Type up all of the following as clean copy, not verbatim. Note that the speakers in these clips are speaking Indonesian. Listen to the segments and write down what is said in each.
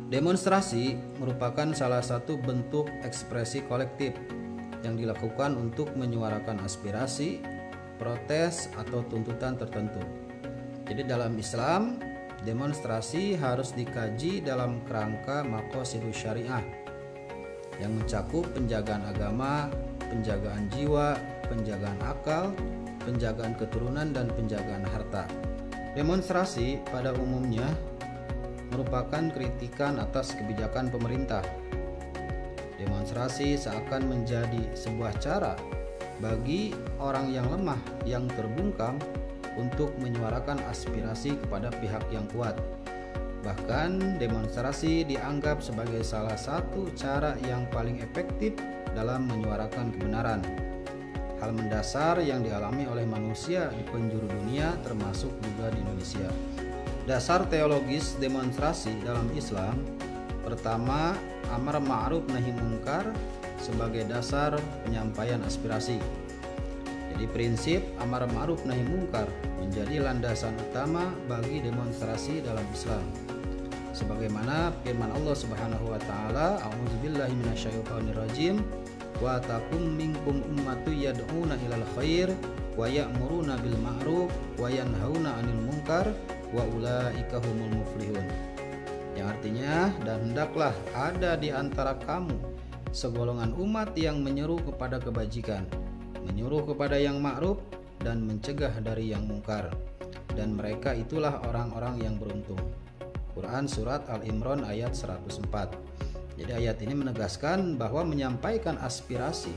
Demonstrasi merupakan salah satu bentuk ekspresi kolektif yang dilakukan untuk menyuarakan aspirasi, protes, atau tuntutan tertentu. Jadi dalam Islam, demonstrasi harus dikaji dalam kerangka maqasidus syariah yang mencakup penjagaan agama, penjagaan jiwa, penjagaan akal, penjagaan keturunan, dan penjagaan harta. Demonstrasi pada umumnya merupakan kritikan atas kebijakan pemerintah. Demonstrasi seakan menjadi sebuah cara bagi orang yang lemah, yang terbungkam, untuk menyuarakan aspirasi kepada pihak yang kuat. Bahkan demonstrasi dianggap sebagai salah satu cara yang paling efektif dalam menyuarakan kebenaran. Hal mendasar yang dialami oleh manusia di penjuru dunia, termasuk juga di Indonesia. Dasar teologis demonstrasi dalam Islam: pertama, amar ma'ruf nahi mungkar sebagai dasar penyampaian aspirasi. Jadi prinsip amar ma'ruf nahi mungkar menjadi landasan utama bagi demonstrasi dalam Islam. Sebagaimana firman Allah Subhanahu wa taala, a'udzubillahi minasyaitonirrajim, wa takum minkum ummatu yad'una ilal khair wa ya'muruna bil ma'ruf wa yanhauna 'anil munkar wa ulaika humul muflihun. Yang artinya, dan hendaklah ada di antara kamu segolongan umat yang menyeru kepada kebajikan, menyuruh kepada yang ma'ruf, dan mencegah dari yang mungkar, dan mereka itulah orang-orang yang beruntung. Quran Surat Al-Imran ayat 104. Jadi ayat ini menegaskan bahwa menyampaikan aspirasi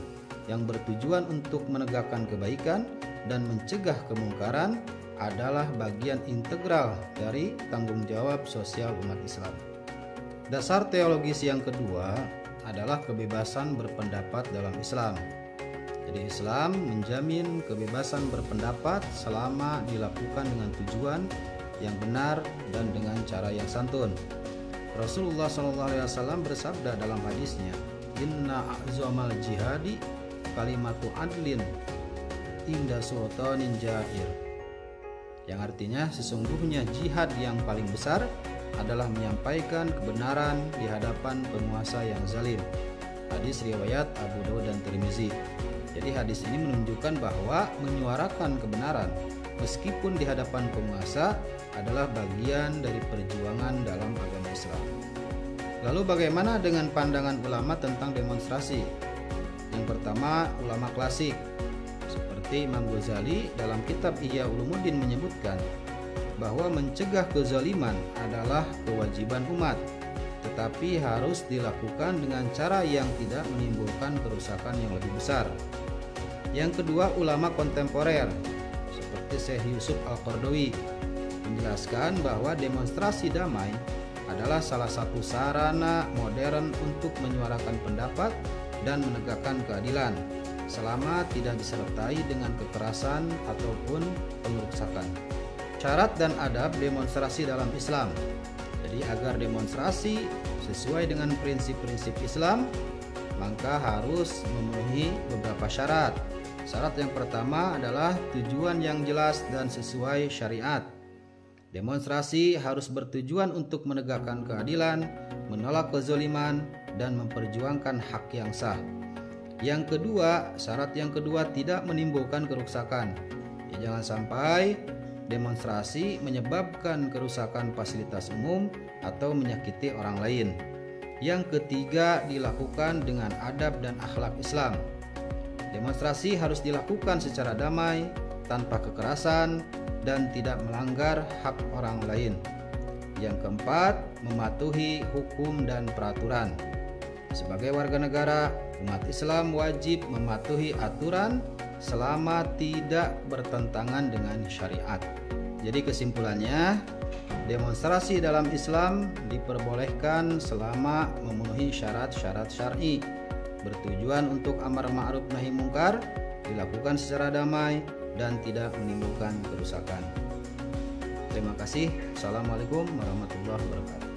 yang bertujuan untuk menegakkan kebaikan dan mencegah kemungkaran adalah bagian integral dari tanggung jawab sosial umat Islam. Dasar teologis yang kedua adalah kebebasan berpendapat dalam Islam. Jadi Islam menjamin kebebasan berpendapat selama dilakukan dengan tujuan yang benar dan dengan cara yang santun. Rasulullah SAW bersabda dalam hadisnya, "Inna a'zamal jihadi kalimatu adlin inda sultanin jair." Yang artinya, sesungguhnya jihad yang paling besar adalah menyampaikan kebenaran di hadapan penguasa yang zalim. Hadis riwayat Abu Dawud dan Tirmizi. Jadi hadis ini menunjukkan bahwa menyuarakan kebenaran meskipun di hadapan penguasa adalah bagian dari perjuangan dalam agama Islam. Lalu bagaimana dengan pandangan ulama tentang demonstrasi? Yang pertama, ulama klasik seperti Imam Ghazali dalam kitab Ihya Ulumuddin menyebutkan bahwa mencegah kezaliman adalah kewajiban umat, tetapi harus dilakukan dengan cara yang tidak menimbulkan kerusakan yang lebih besar. Yang kedua, ulama kontemporer seperti Syekh Yusuf Al-Qaradawi menjelaskan bahwa demonstrasi damai adalah salah satu sarana modern untuk menyuarakan pendapat dan menegakkan keadilan, selama tidak disertai dengan kekerasan ataupun pengerusakan. Syarat dan adab demonstrasi dalam Islam. Jadi agar demonstrasi sesuai dengan prinsip-prinsip Islam, maka harus memenuhi beberapa syarat. Syarat yang pertama adalah tujuan yang jelas dan sesuai syariat. Demonstrasi harus bertujuan untuk menegakkan keadilan, menolak kezaliman, dan memperjuangkan hak yang sah. Yang kedua, syarat yang kedua tidak menimbulkan kerusakan. Jangan sampai demonstrasi menyebabkan kerusakan fasilitas umum atau menyakiti orang lain. Yang ketiga, dilakukan dengan adab dan akhlak Islam. Demonstrasi harus dilakukan secara damai, tanpa kekerasan, dan tidak melanggar hak orang lain. Yang keempat, mematuhi hukum dan peraturan. Sebagai warga negara, umat Islam wajib mematuhi aturan selama tidak bertentangan dengan syariat. Jadi kesimpulannya, demonstrasi dalam Islam diperbolehkan selama memenuhi syarat-syarat syar'i, bertujuan untuk amar ma'ruf nahi mungkar, dilakukan secara damai, dan tidak menimbulkan kerusakan. Terima kasih. Assalamualaikum warahmatullahi wabarakatuh.